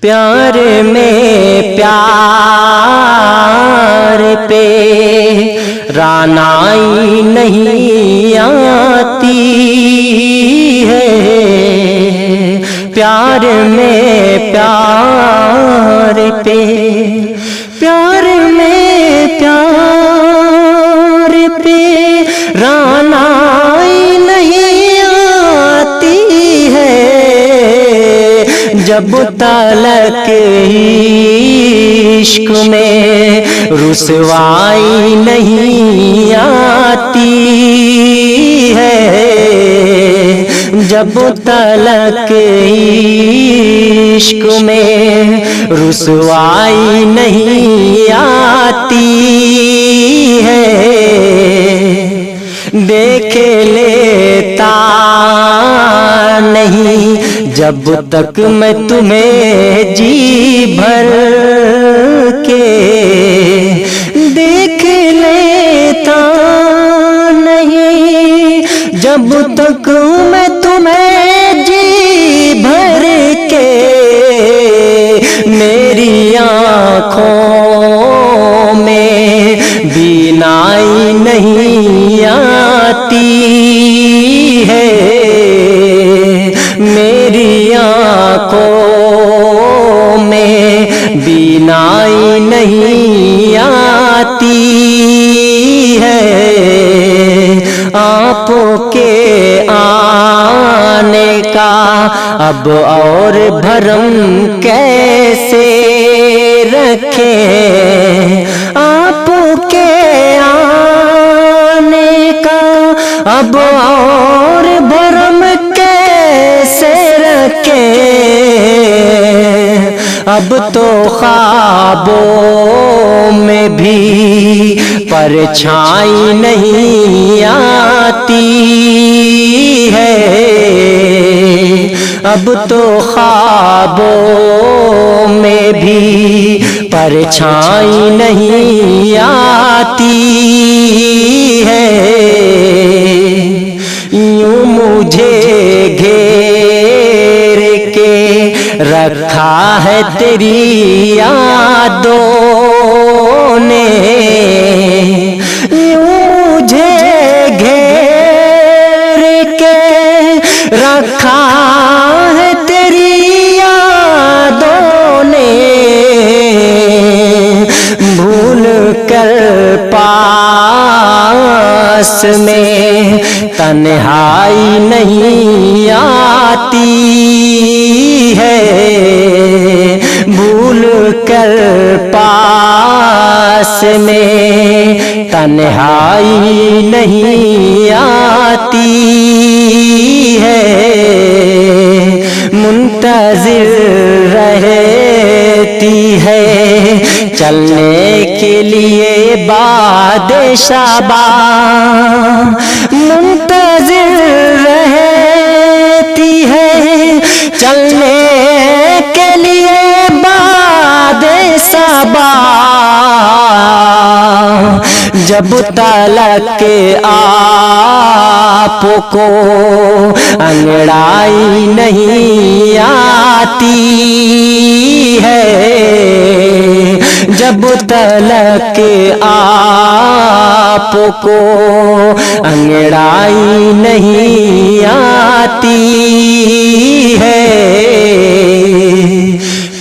پیار میں پیار پہ رانائی نہیں آتی ہے، پیار میں پیار پہ، پیار میں پیار پہ رانائی نہیں آتی ہے، جب تلک عشق میں رسوائی نہیں آتی ہے، جب تلک عشق میں رسوائی نہیں آتی ہے، دیکھ لیتا نہیں جب تک میں تمہیں جی بھر کے، دیکھ لیتا نہیں جب تک میں تمہیں جی بھر کے، میری آنکھوں میں بینائی نہیں آتی ہے، میری آنکھوں میں بینائی نہیں آتی ہے، آپ کے آنے کا اب اور بھرم کیسے رکھیں، آپ کے آنے کا اب اور بھرم کیسے رکھیں، اب تو خوابوں میں بھی پرچھائی نہیں آتی ہے، اب تو خوابوں میں بھی پرچھائی نہیں آتی ہے، یوں مجھے گھیر کے رکھا ہے تیری یادوں نے، یوں مجھے گھیر کے رکھا ہے تیری یادوں نے، بھول کر پاس میں تنہائی نہیں آتی ہے، بھول کر پاس میں تنہائی نہیں آتی ہے، منتظر رہتی ہے چلنے کے لیے باد شبا، منتظر رہتی ہے چلنے کے لیے باد شبا، جب تلک آپ کو انگڑائی نہیں آتی ہے، جب تلک آپ کو انگڑائی نہیں آتی ہے،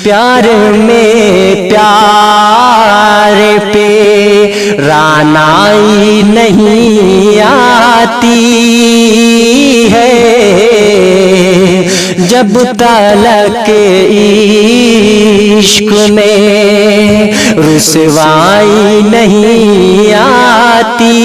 پیار میں پیار پہ رانائی نہیں آتی ہے، جب تلک عشق میں رسوائی نہیں آتی